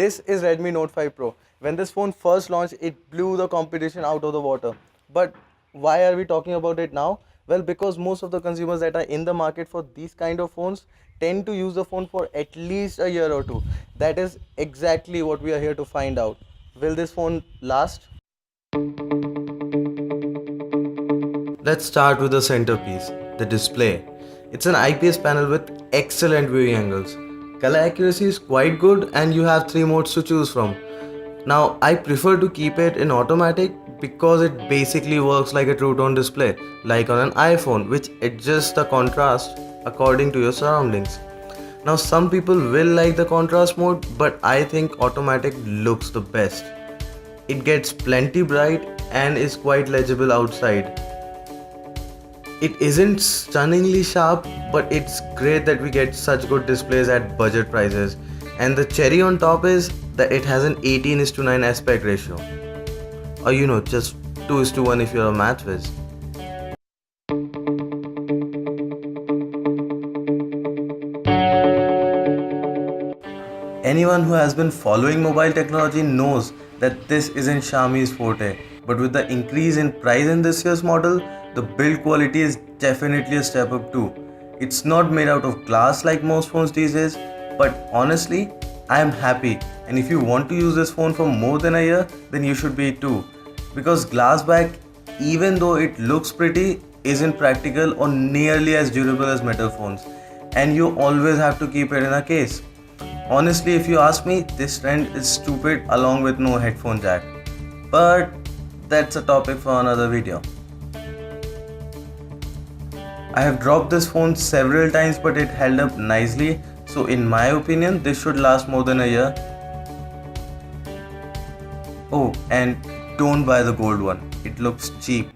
This is Redmi Note 5 Pro. When this phone first launched, it blew the competition out of the water. But why are we talking about it now? Well, because most of the consumers that are in the market for these kind of phones tend to use the phone for at least a year or two. That is exactly what we are here to find out. Will this phone last? Let's start with the centerpiece, the display. It's an IPS panel with excellent viewing angles. Color accuracy is quite good and you have three modes to choose from. Now, I prefer to keep it in automatic because it basically works like a true tone display, like on an iPhone, which adjusts the contrast according to your surroundings. Now, some people will like the contrast mode, but I think automatic looks the best. It gets plenty bright and is quite legible outside. It isn't stunningly sharp, but it's great that we get such good displays at budget prices. And the cherry on top is that it has an 18:9 aspect ratio. Or just 2:1 if you're a math whiz. Anyone who has been following mobile technology knows that this isn't Xiaomi's forte, but with the increase in price in this year's model, the build quality is definitely a step up too. It's not made out of glass like most phones these days, but honestly, I am happy. And if you want to use this phone for more than a year, then you should be too. Because glass back, even though it looks pretty, isn't practical or nearly as durable as metal phones. And you always have to keep it in a case. Honestly, if you ask me, this trend is stupid along with no headphone jack. But that's a topic for another video. I have dropped this phone several times but it held up nicely, so in my opinion this should last more than a year. Oh, and don't buy the gold one, it looks cheap.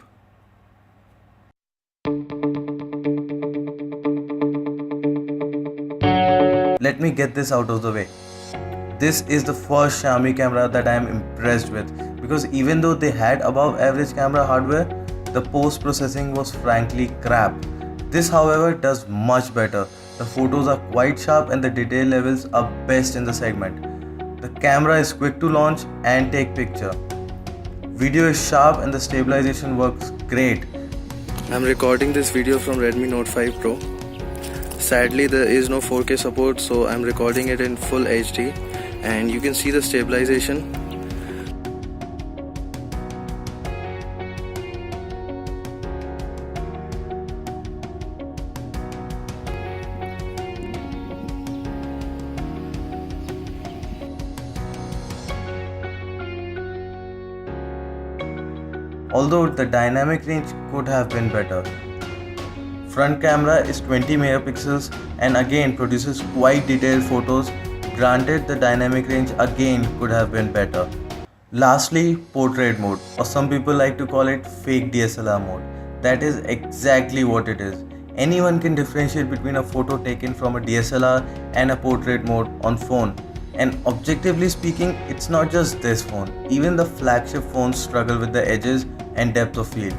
Let me get this out of the way. This is the first Xiaomi camera that I am impressed with, because even though they had above average camera hardware, the post processing was frankly crap. This however does much better. The photos are quite sharp and the detail levels are best in the segment. The camera is quick to launch and take picture. Video is sharp and the stabilization works great. I'm recording this video from Redmi Note 5 Pro. Sadly there is no 4K support, so I'm recording it in full HD and you can see the stabilization. Although the dynamic range could have been better. Front camera is 20 megapixels and again produces quite detailed photos. Granted, the dynamic range again could have been better. Lastly, portrait mode, or some people like to call it fake DSLR mode. That is exactly what it is. Anyone can differentiate between a photo taken from a DSLR and a portrait mode on phone. And objectively speaking, it's not just this phone. Even the flagship phones struggle with the edges and depth of field.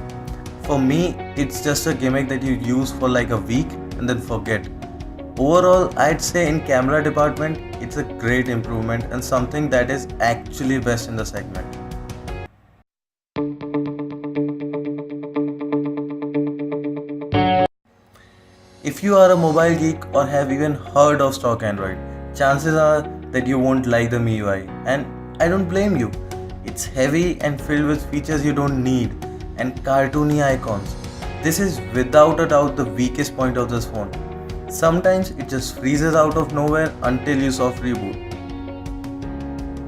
For me, it's just a gimmick that you use for like a week and then forget. Overall, I'd say in camera department, it's a great improvement and something that is actually best in the segment. If you are a mobile geek or have even heard of stock Android, chances are that you won't like the MIUI, and I don't blame you. It's heavy and filled with features you don't need and cartoony icons. This is without a doubt the weakest point of this phone. Sometimes it just freezes out of nowhere until you soft reboot.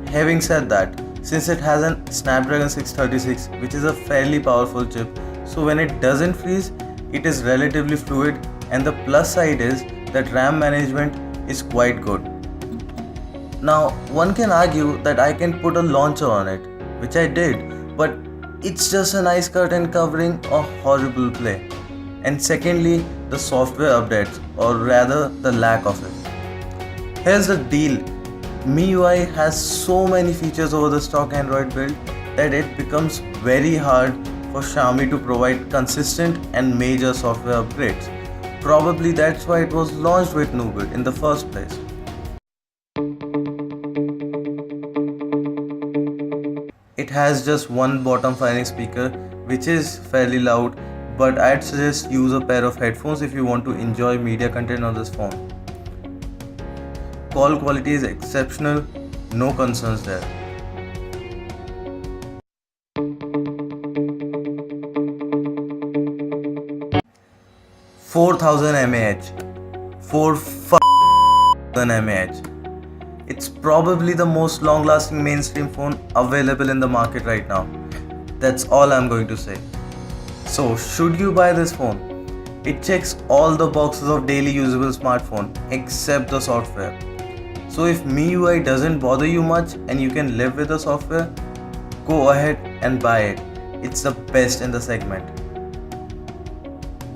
Having said that, since it has a Snapdragon 636, which is a fairly powerful chip, so when it doesn't freeze, it is relatively fluid, and the plus side is that RAM management is quite good. Now, one can argue that I can put a launcher on it, which I did, but it's just a nice curtain covering a horrible play. And secondly, the software updates, or rather the lack of it. Here's the deal, MIUI has so many features over the stock Android build that it becomes very hard for Xiaomi to provide consistent and major software upgrades. Probably that's why it was launched with no build in the first place. It has just one bottom firing speaker, which is fairly loud, but I'd suggest use a pair of headphones if you want to enjoy media content on this phone. Call quality is exceptional, no concerns there. 4000 mAh. 4000 mAh. It's probably the most long lasting mainstream phone available in the market right now. That's all I'm going to say. So, should you buy this phone? It checks all the boxes of daily usable smartphone except the software. So if MIUI doesn't bother you much and you can live with the software, go ahead and buy it. It's the best in the segment.